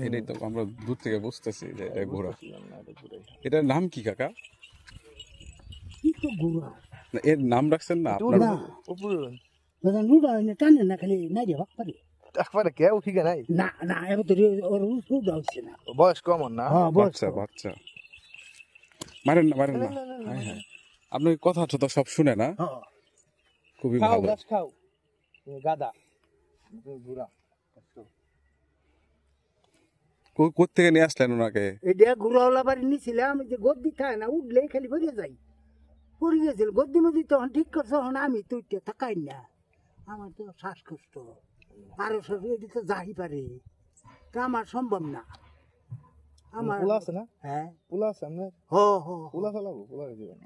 এটাই তো আমরা দূর থেকে বুঝতেছি যে এটা ঘোড়া। এটার নাম কি কাকা? এর নাম রাখছেন না আপনার? টানে না খালি নাই রে পারে একবারে কেউ ঠিক নাই না না এবার ওর উঠা হচ্ছে না বয়স কম না বাচ্চা বাচ্চা মারেন না মারেন না। হ্যাঁ হ্যাঁ আপনি কথা তো সব শুনে না, খুবই খাও ভালো। গাছ খাও গাদা বুড়া কোথেকে নিয়ে আসলেন ওনাকে? এটা ঘুরাওলা বাড়ি নিয়েছিলাম যে গদ্দি থাকে না উঠলে খালি পড়ে যাই পড়ে গেছিল গদ্দি মধ্যে তখন ঠিক করছে তখন আমি তো উঠতে থাকাই না আমার তো শ্বাসকষ্ট আরো সব এটি তো যাই পারে তা আমার সম্ভব না আমার পোলা আছে না হ্যাঁ পোলা আছে আমরা হো হো পোলা চালাবো পোলা দিবেন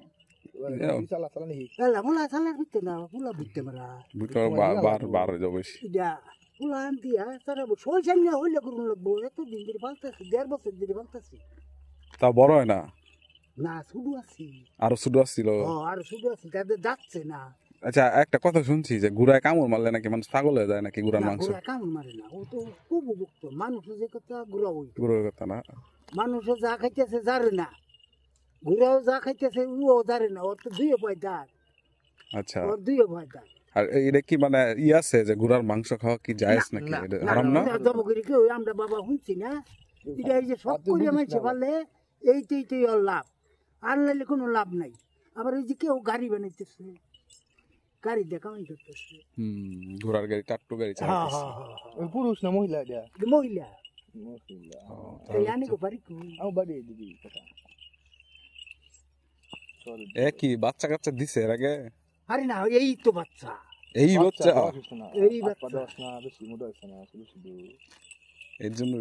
চালা চালা নাকি এলা মোলা চালার ভিতরে না পোলা ভিতরে মারা দুটো বার যাবে এটা পোলা আনতি তারা সই সামনে হইলে করুন লাগবো এত দিন ধরে পাল্টাছি 1.5 বছর ধরে পাল্টাছি তা বড় হয় না? না শুধু আছি আরো ছোট আসছিল? আর শুধু আছি তাদের যাচ্ছে না আচ্ছা একটা কথা শুনছি যে গুড়ায় কামড় মারলে নাকি মানুষ পাগল হয়ে যায় নাকি গুড়ার মাংস? কামড় মারে না ও তো খুব উপযুক্ত মানুষ যে কথা ঘুরা ওই গুড়ার কথা না, মানুষও যা খাইতেছে জারে না ঘুরাও যা খাইতেছে ও জারে না ওর তো দুইয়ে ভয় দাঁত আচ্ছা ওর দুইয়ে ভয় দাঁত আর এটা কি মানে আছে যে গুড়ার মাংস খাওয়া কি জায়েজ নাকি? এটা হারাম না? জব করি কেউ আমরা বাবা শুনছি না এটা এই যে সব করে মাইছে পারলে এইটাই ওর লাভ আর নাইলে কোনো লাভ নাই আবার এই যে কেউ গাড়ি বানাইতেছে গাড়ি দেখাই করতেছে ঘোড়ার গাড়ি টাট্টু গাড়ি চালাতেছে। ওই পুরুষ না মহিলা এটা মহিলা মহিলা জানি কো পারি কো আও বাড়ি দিদি কথা কি বাচ্চা কাচ্চা দিছে এর আগে? আরে না এই তো বাচ্চা এই বাচ্চা এই বাচ্চা না বেশি মোটা হচ্ছে না শুধু এর জন্য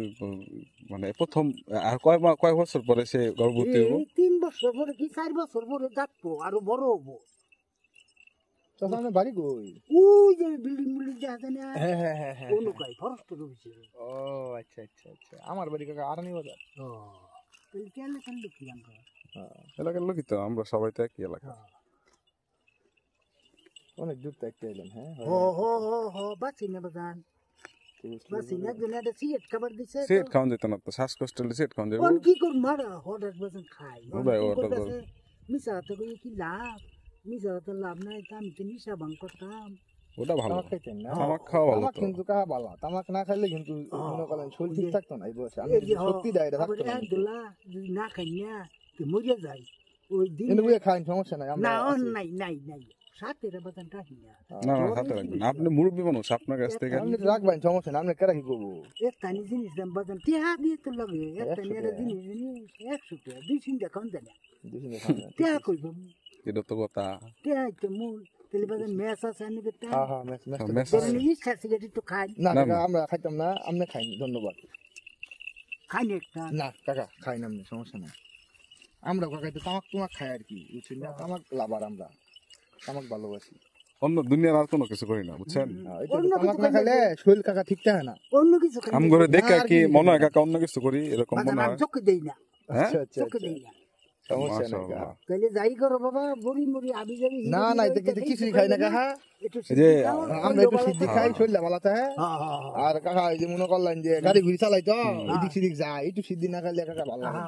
মানে প্রথম আর কয় বছর পরে সে গর্ভবতী হবো? 3 বছর পরে কি 4 বছর পরে ডাকবো আরো বড় হবো। তো সামনে বাড়ি কই? ওই যে বিল্ডিং আছে না হ্যাঁ হ্যাঁ হ্যাঁ হ্যাঁ কোন কই ফরেস্ট রয়েছে। ও আচ্ছা আচ্ছা আচ্ছা আমার বাড়ি কাকা আরানি বাজার। ও তুই কেন কেন কি আমরা এলাকার লোকই তো আমরা সবাই তো একই এলাকা। অনেক দূর থেকে এলেন। হ্যাঁ হো বাসি না বাজান বাসি না দুনিয়াতে সিট খাবার দিছে সেট খাওয়ান যেত না তো শ্বাসকষ্ট হলে সেট খাওয়ান যাবে। কোন কি কর মারা হঠাৎ বাজান খাই ভাই ওটা তো মিছা তো কি লাভ মিছা তো লাভ নাই আমি তো নিশা ভাঙ করতাম ওটা ভালো। তামাক খাইতেন না? তামাক খাওয়া ভালো তামাক তো। কিন্তু কাহা ভালো তামাক না খাইলে কিন্তু মনে করেন শরীর ঠিক থাকতো না এই বয়সে আমি সত্যি দেয় এটা থাকতো না আব্দুল্লাহ যদি না খাই না তো মরে যাই ওই দিন কিন্তু বুঝে খাইন সমস্যা নাই না আমরা নাই নাই নাই সাথে বাজান রাখি না না না সাথে রাখবেন আপনি মুরব্বী মানুষ, আপনার কাছ থেকে আপনি রাখবেন সমস্যা নাই আপনি কেরা কি করবো একটা জিনিস দাম বাজান টিয়া দিয়ে তো লাগে একটা জিনিস 100 টাকা 200 টাকা কম দেয় টিয়া কইব এটা তো কথা। টিয়া তো মূল তাহলে বাজান মেস আছে আমি করতে হ্যাঁ হ্যাঁ মেস তোর ইচ্ছা সিগারেট একটু খাই না কাকা আমরা খাইতাম না আপনি খাইনি ধন্যবাদ খাই না একটা না কাকা খাই না আপনি সমস্যা নাই আমরা কাকা তো তামাক খাই আর কি বুঝছেন না তামাক লাভার আমরা তামাক ভালোবাসি অন্য দুনিয়ার আর কোনো কিছু করি না বুঝছেন। তামাক না খাইলে শরীর কাকা ঠিক থাকে না অন্য কিছু খাই আম করে দেখে কি মনে হয় কাকা অন্য কিছু করি এরকম মনে হয়? চোখে দেই না হ্যাঁ আচ্ছা আচ্ছা চোখে দেই না সমস্যা নাই কাকা মাশাআল্লাহ। তাহলে যাই করো বাবা বড়ি মুড়ি আবি যাবি না না এটা কিন্তু কিছুই খাই না কাকা যে আমরা একটু সিদ্ধি খাই শরীর ভালো থাকে আর কাকা এই যে মনে করলেন যে গাড়ি ঘুরি চালাই তো এদিক সেদিক যায় একটু সিদ্ধি না খাইলে কাকা ভালো লাগে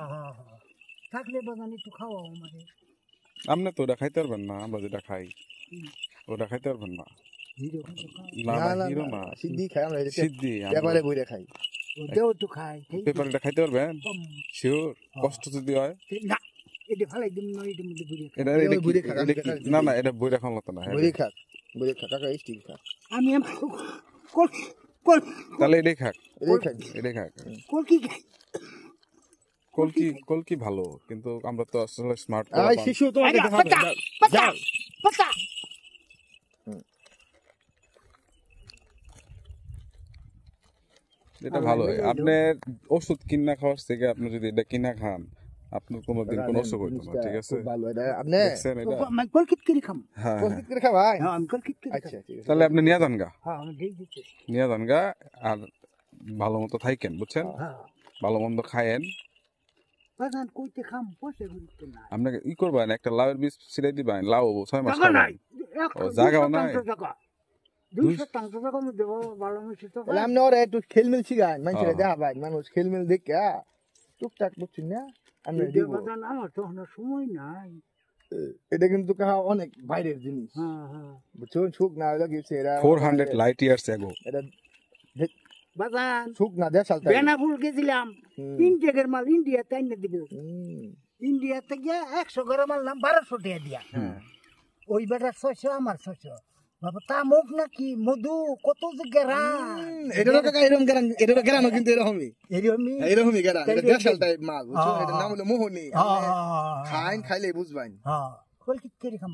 থাকলে বাগান একটু খাওয়াও আমাদের আপনি তো ওটা খাইতে পারবেন না, আমরা যেটা খাই ওটা খাইতে পারবেন না। না না হিরো না সিদ্ধি খাই আমরা সিদ্ধি এবারে বইরে খাই ওটাও একটু খাই পেপারটা খাইতে পারবেন শিওর? কষ্ট যদি হয় না এটা ভালাই দিন নয় এটা মধ্যে ঘুরে এটা না না এটা বই রাখার মতো না। বইরে খাক কাকা স্টিল খাক আমি কল কল তাহলে এটাই খাক এটাই খাক এটাই খাক। কল কি খাই কলকি ভালো কিন্তু আমরা তো আসলে স্মার্ট আই শিশু তোমাকে দেখাবো যাও পাতা এটা ভালো। আপনি ওষুধ কিনা খাওয়ার থেকে আপনি যদি এটা কিনা খান আপনার কোনোদিন কোনো অসুখ হইতো না। ঠিক আছে ভালো এটা আপনি দেখছেন এটা? আমি কল কিট করে খাম হ্যাঁ প্রস্তুত করে খাবাই হ্যাঁ আমি কল কিট করে আচ্ছা ঠিক আছে তাহলে আপনি নিয়ে যান গা, হ্যাঁ আমি দেই দিচ্ছি নিয়ে যান গা আর ভালো মতো থাকেন বুঝছেন, হ্যাঁ ভালো মন্দ খায়েন। বাগান কইতে খাম পয়সা গুরুত্ব নাই আপনাকে ই করবেন একটা লাউয়ের বীজ ছিটাই দিবেন, লাউ 6 মাস জায়গা খাবেন। নাই ও জায়গাও নাই? 200 টাকা কমে দেবো ভালো মিষ্টি তো তাহলে আপনি ওরা একটু খেলমেল শিখান মানুষের দেখা পাই মানুষ খেলমেল দেখে টুকটাক বুঝছেন না আমি দিব বাজান আমার তো এখন সময় নাই। এটা কিন্তু কাহা অনেক বাইরের জিনিস হ্যাঁ হ্যাঁ বুঝছো সুখ না হলে গেছে এরা 400 লাইট ইয়ার্স এগো। এটা বাজান সুখ না দেশ চালতে বেনাফুল গেছিলাম ইন্ডিয়ার মাল ইন্ডিয়া তাই না দিবে ইন্ডিয়া থেকে 100 গ্রাম মাল নাম 1200 টাকা দিয়া ওই বেটার 600 আমার 600 বাবা তা মুখ নাকি মধু কত যে গেরান এটারও কাকা এরকম গেরান এটারও গেরানো কিন্তু এরকমই এরকমই গেরান এটা দেশ চালতে মাল বুঝছো এটা নাম হলো মোহনী খাইলে বুঝবাইন হ্যাঁ কল কি করে খাম